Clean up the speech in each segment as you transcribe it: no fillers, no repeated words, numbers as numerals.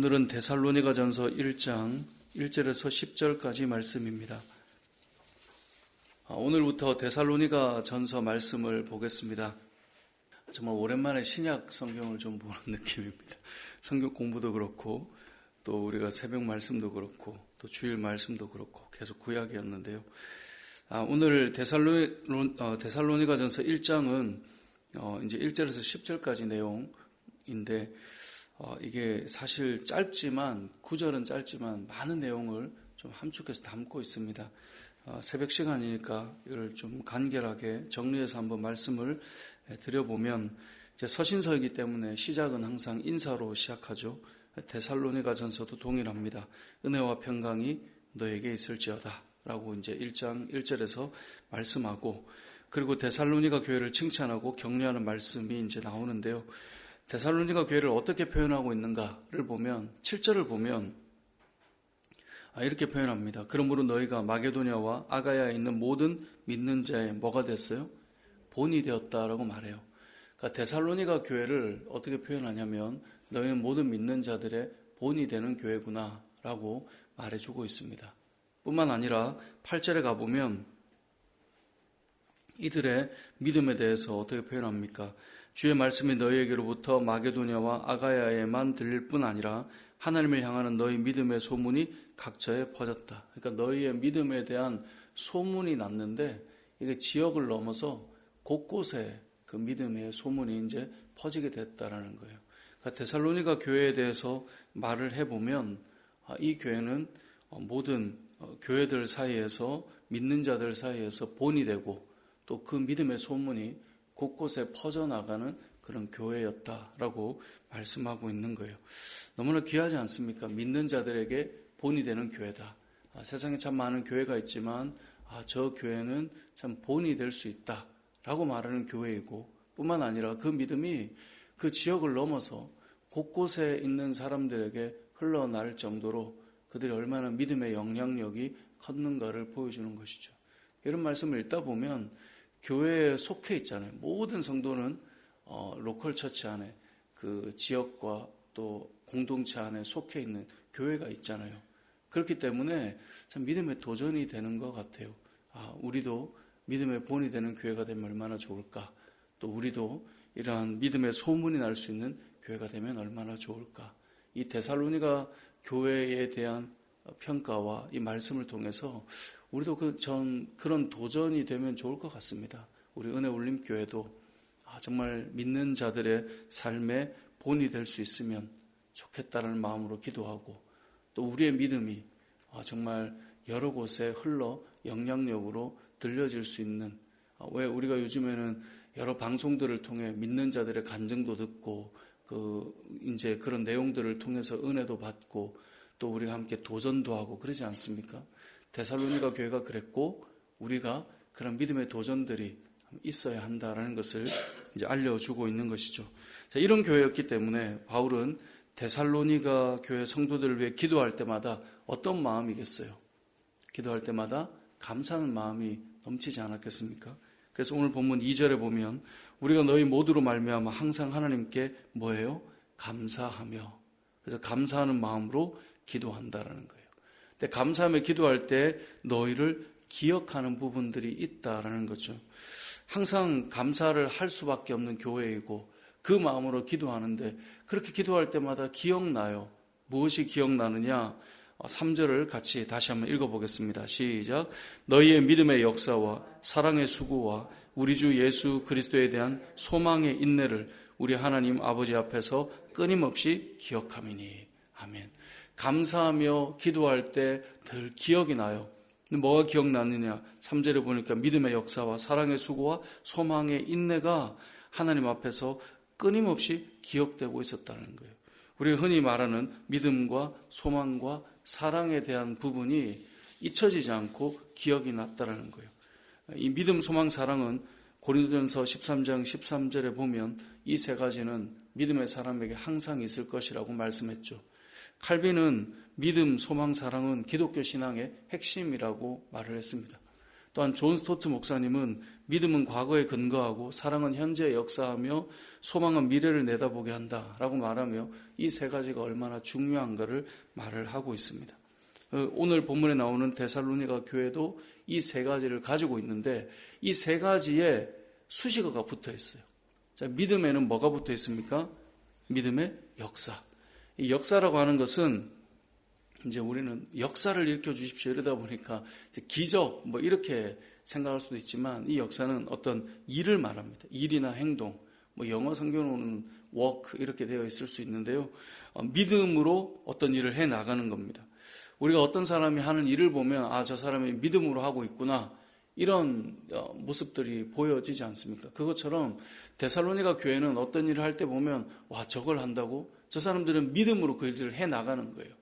오늘은 데살로니가전서 1장 1절에서 10절까지 말씀입니다. 오늘부터 데살로니가전서 말씀을 보겠습니다. 정말 오랜만에 신약 성경을 좀 보는 느낌입니다. 성경 공부도 그렇고 또 우리가 새벽 말씀도 그렇고 또 주일 말씀도 그렇고 계속 구약이었는데요. 오늘 데살로니가전서 1장은 이제 1절에서 10절까지 내용인데 이게 사실 짧지만 구절은 짧지만 많은 내용을 좀 함축해서 담고 있습니다. 새벽 시간이니까 이걸 좀 간결하게 정리해서 한번 말씀을 드려보면, 이제 서신서이기 때문에 시작은 항상 인사로 시작하죠. 데살로니가전서도 동일합니다. 은혜와 평강이 너에게 있을지어다 라고 이제 1장 1절에서 말씀하고, 그리고 데살로니가 교회를 칭찬하고 격려하는 말씀이 이제 나오는데요. 데살로니가 교회를 어떻게 표현하고 있는가를 보면 7절을 보면 이렇게 표현합니다. 그러므로 너희가 마게도냐와 아가야에 있는 모든 믿는 자의 뭐가 됐어요? 본이 되었다라고 말해요. 그러니까 데살로니가 교회를 어떻게 표현하냐면 너희는 모든 믿는 자들의 본이 되는 교회구나 라고 말해주고 있습니다. 뿐만 아니라 8절에 가보면 이들의 믿음에 대해서 어떻게 표현합니까? 주의 말씀이 너희에게로부터 마게도냐와 아가야에만 들릴 뿐 아니라 하나님을 향하는 너희 믿음의 소문이 각처에 퍼졌다. 그러니까 너희의 믿음에 대한 소문이 났는데 이게 지역을 넘어서 곳곳에 그 믿음의 소문이 이제 퍼지게 됐다라는 거예요. 그러니까 데살로니가 교회에 대해서 말을 해보면 이 교회는 모든 교회들 사이에서 믿는 자들 사이에서 본이 되고 또 그 믿음의 소문이 곳곳에 퍼져나가는 그런 교회였다라고 말씀하고 있는 거예요. 너무나 귀하지 않습니까? 믿는 자들에게 본이 되는 교회다. 세상에 참 많은 교회가 있지만 저 교회는 참 본이 될 수 있다라고 말하는 교회이고, 뿐만 아니라 그 믿음이 그 지역을 넘어서 곳곳에 있는 사람들에게 흘러날 정도로 그들이 얼마나 믿음의 영향력이 컸는가를 보여주는 것이죠. 이런 말씀을 읽다 보면 교회에 속해 있잖아요. 모든 성도는 로컬 처치 안에 그 지역과 또 공동체 안에 속해 있는 교회가 있잖아요. 그렇기 때문에 참 믿음의 도전이 되는 것 같아요. 우리도 믿음의 본이 되는 교회가 되면 얼마나 좋을까? 또 우리도 이러한 믿음의 소문이 날 수 있는 교회가 되면 얼마나 좋을까? 이 데살로니가 교회에 대한 평가와 이 말씀을 통해서 우리도 그런 도전이 되면 좋을 것 같습니다. 우리 은혜울림교회도 정말 믿는 자들의 삶의 본이 될 수 있으면 좋겠다는 마음으로 기도하고, 또 우리의 믿음이 정말 여러 곳에 흘러 영향력으로 들려질 수 있는, 왜 우리가 요즘에는 여러 방송들을 통해 믿는 자들의 간증도 듣고 이제 그런 내용들을 통해서 은혜도 받고 또 우리가 함께 도전도 하고 그러지 않습니까? 데살로니가 교회가 그랬고 우리가 그런 믿음의 도전들이 있어야 한다라는 것을 이제 알려주고 있는 것이죠. 자, 이런 교회였기 때문에 바울은 데살로니가 교회 성도들을 위해 기도할 때마다 어떤 마음이겠어요? 기도할 때마다 감사하는 마음이 넘치지 않았겠습니까? 그래서 오늘 본문 2절에 보면 우리가 너희 모두로 말미암아 항상 하나님께 뭐예요? 감사하며. 그래서 감사하는 마음으로 기도한다라는 거예요. 근데 감사하며 기도할 때 너희를 기억하는 부분들이 있다라는 거죠. 항상 감사를 할 수밖에 없는 교회이고 그 마음으로 기도하는데 그렇게 기도할 때마다 기억나요. 무엇이 기억나느냐? 3절을 같이 다시 한번 읽어보겠습니다. 시작. 너희의 믿음의 역사와 사랑의 수고와 우리 주 예수 그리스도에 대한 소망의 인내를 우리 하나님 아버지 앞에서 끊임없이 기억함이니. 아멘. 감사하며 기도할 때 늘 기억이 나요. 뭐가 기억나느냐? 3절에 보니까 믿음의 역사와 사랑의 수고와 소망의 인내가 하나님 앞에서 끊임없이 기억되고 있었다는 거예요. 우리가 흔히 말하는 믿음과 소망과 사랑에 대한 부분이 잊혀지지 않고 기억이 났다는 거예요. 이 믿음, 소망, 사랑은 고린도전서 13장 13절에 보면 이 세 가지는 믿음의 사람에게 항상 있을 것이라고 말씀했죠. 칼빈은 믿음, 소망, 사랑은 기독교 신앙의 핵심이라고 말을 했습니다. 또한 존 스토트 목사님은 믿음은 과거에 근거하고 사랑은 현재에 역사하며 소망은 미래를 내다보게 한다라고 말하며 이 세 가지가 얼마나 중요한가를 말을 하고 있습니다. 오늘 본문에 나오는 데살로니가 교회도 이 세 가지를 가지고 있는데 이 세 가지에 수식어가 붙어 있어요. 자, 믿음에는 뭐가 붙어 있습니까? 믿음의 역사. 이 역사라고 하는 것은 이제 우리는 역사를 일으켜 주십시오 이러다 보니까 이제 기적 뭐 이렇게 생각할 수도 있지만 이 역사는 어떤 일을 말합니다. 일이나 행동, 뭐 영어 성경으로는 work 이렇게 되어 있을 수 있는데요. 믿음으로 어떤 일을 해 나가는 겁니다. 우리가 어떤 사람이 하는 일을 보면 아, 저 사람이 믿음으로 하고 있구나 이런 모습들이 보여지지 않습니까? 그것처럼 데살로니가 교회는 어떤 일을 할 때 보면 와, 저걸 한다고? 저 사람들은 믿음으로 그 일을 해 나가는 거예요.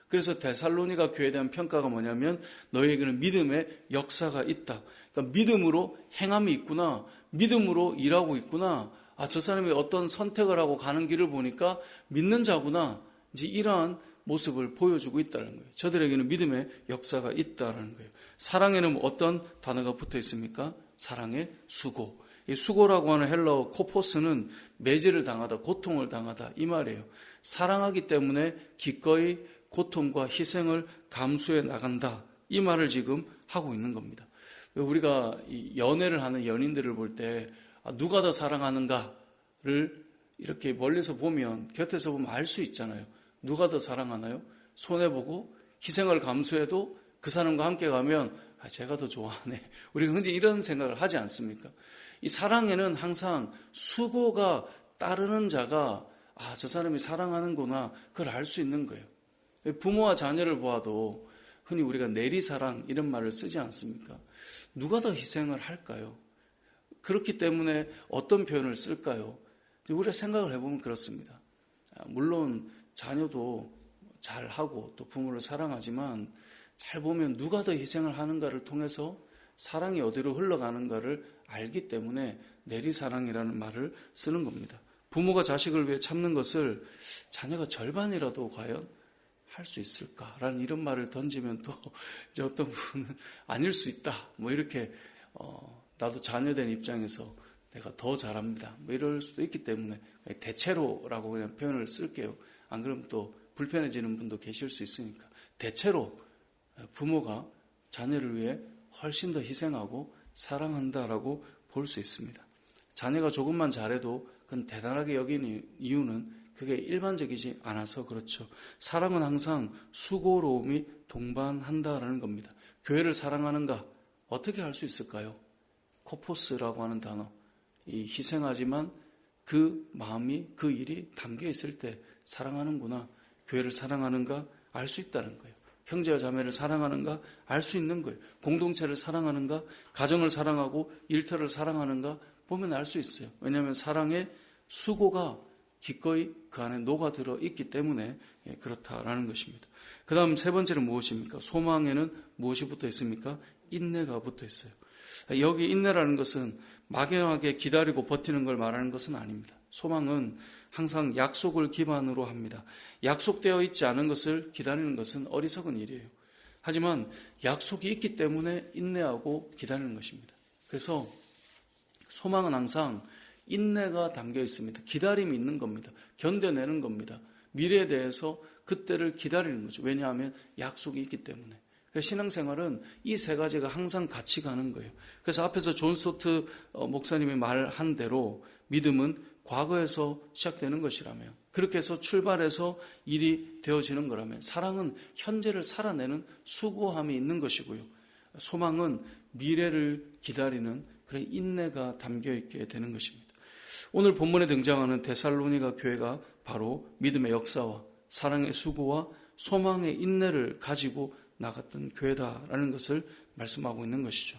그래서 데살로니가 교회에 대한 평가가 뭐냐면 너희에게는 믿음의 역사가 있다. 그러니까 믿음으로 행함이 있구나. 믿음으로 일하고 있구나. 아, 저 사람이 어떤 선택을 하고 가는 길을 보니까 믿는 자구나. 이제 이러한 모습을 보여주고 있다는 거예요. 저들에게는 믿음의 역사가 있다는 거예요. 사랑에는 어떤 단어가 붙어 있습니까? 사랑의 수고. 이 수고라고 하는 헬라어 코포스는 매질을 당하다, 고통을 당하다 이 말이에요. 사랑하기 때문에 기꺼이 고통과 희생을 감수해 나간다. 이 말을 지금 하고 있는 겁니다. 우리가 연애를 하는 연인들을 볼 때 누가 더 사랑하는가를 이렇게 멀리서 보면 곁에서 보면 알 수 있잖아요. 누가 더 사랑하나요? 손해보고 희생을 감수해도 그 사람과 함께 가면 아, 제가 더 좋아하네. 우리가 흔히 이런 생각을 하지 않습니까? 이 사랑에는 항상 수고가 따르는 자가 아, 저 사람이 사랑하는구나 그걸 알 수 있는 거예요. 부모와 자녀를 보아도 흔히 우리가 내리사랑 이런 말을 쓰지 않습니까? 누가 더 희생을 할까요? 그렇기 때문에 어떤 표현을 쓸까요? 우리가 생각을 해보면 그렇습니다. 물론 자녀도 잘하고 또 부모를 사랑하지만 잘 보면 누가 더 희생을 하는가를 통해서 사랑이 어디로 흘러가는가를 알기 때문에 내리사랑이라는 말을 쓰는 겁니다. 부모가 자식을 위해 참는 것을 자녀가 절반이라도 과연 할 수 있을까라는 이런 말을 던지면 또 이제 어떤 분은 아닐 수 있다. 뭐 이렇게 나도 자녀된 입장에서 내가 더 잘합니다. 뭐 이럴 수도 있기 때문에 대체로라고 그냥 표현을 쓸게요. 안 그러면 또 불편해지는 분도 계실 수 있으니까 대체로 부모가 자녀를 위해 훨씬 더 희생하고 사랑한다라고 볼 수 있습니다. 자녀가 조금만 잘해도 그건 대단하게 여기는 이유는 그게 일반적이지 않아서 그렇죠. 사랑은 항상 수고로움이 동반한다라는 겁니다. 교회를 사랑하는가? 어떻게 할 수 있을까요? 코포스라고 하는 단어. 이 희생하지만 그 마음이 그 일이 담겨 있을 때 사랑하는구나. 교회를 사랑하는가? 알 수 있다는 거예요. 형제와 자매를 사랑하는가? 알 수 있는 거예요. 공동체를 사랑하는가? 가정을 사랑하고 일터를 사랑하는가? 보면 알 수 있어요. 왜냐하면 사랑의 수고가 기꺼이 그 안에 녹아들어 있기 때문에 그렇다라는 것입니다. 그 다음 세 번째는 무엇입니까? 소망에는 무엇이 붙어 있습니까? 인내가 붙어 있어요. 여기 인내라는 것은 막연하게 기다리고 버티는 걸 말하는 것은 아닙니다. 소망은 항상 약속을 기반으로 합니다. 약속되어 있지 않은 것을 기다리는 것은 어리석은 일이에요. 하지만 약속이 있기 때문에 인내하고 기다리는 것입니다. 그래서 소망은 항상 인내가 담겨 있습니다. 기다림이 있는 겁니다. 견뎌내는 겁니다. 미래에 대해서 그때를 기다리는 거죠. 왜냐하면 약속이 있기 때문에. 그래서 신앙생활은 이 세 가지가 항상 같이 가는 거예요. 그래서 앞에서 존 스토트 목사님이 말한 대로 믿음은 과거에서 시작되는 것이라면, 그렇게 해서 출발해서 일이 되어지는 거라면, 사랑은 현재를 살아내는 수고함이 있는 것이고요. 소망은 미래를 기다리는 그런 인내가 담겨 있게 되는 것입니다. 오늘 본문에 등장하는 데살로니가 교회가 바로 믿음의 역사와 사랑의 수고와 소망의 인내를 가지고 나갔던 교회다라는 것을 말씀하고 있는 것이죠.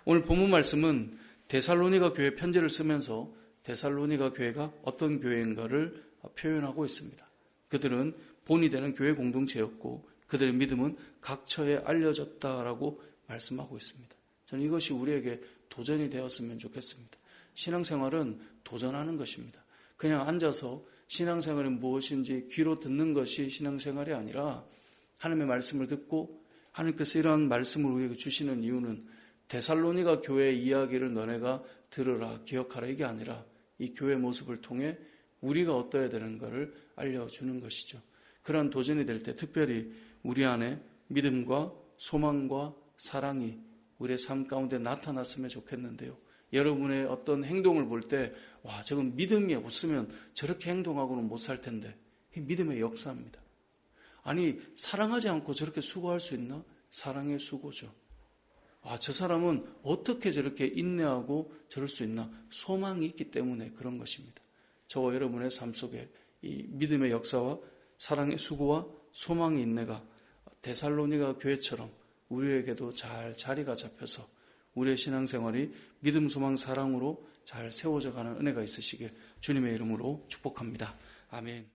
오늘 본문 말씀은 데살로니가 교회 편지를 쓰면서 데살로니가 교회가 어떤 교회인가를 표현하고 있습니다. 그들은 본이 되는 교회 공동체였고 그들의 믿음은 각처에 알려졌다라고 말씀하고 있습니다. 저는 이것이 우리에게 도전이 되었으면 좋겠습니다. 신앙생활은 도전하는 것입니다. 그냥 앉아서 신앙생활이 무엇인지 귀로 듣는 것이 신앙생활이 아니라 하나님의 말씀을 듣고 하나님께서 이러한 말씀을 우리에게 주시는 이유는 데살로니가 교회 이야기를 너네가 들으라, 기억하라, 이게 아니라 이 교회 모습을 통해 우리가 어떠해야 되는 것을 알려주는 것이죠. 그러한 도전이 될 때 특별히 우리 안에 믿음과 소망과 사랑이 우리의 삶 가운데 나타났으면 좋겠는데요. 여러분의 어떤 행동을 볼 때 와, 저건 믿음이 없으면 저렇게 행동하고는 못 살 텐데, 그게 믿음의 역사입니다. 아니, 사랑하지 않고 저렇게 수고할 수 있나? 사랑의 수고죠. 아, 저 사람은 어떻게 저렇게 인내하고 저럴 수 있나? 소망이 있기 때문에 그런 것입니다. 저와 여러분의 삶 속에 이 믿음의 역사와 사랑의 수고와 소망의 인내가 데살로니가 교회처럼 우리에게도 잘 자리가 잡혀서 우리의 신앙생활이 믿음, 소망, 사랑으로 잘 세워져 가는 은혜가 있으시길 주님의 이름으로 축복합니다. 아멘.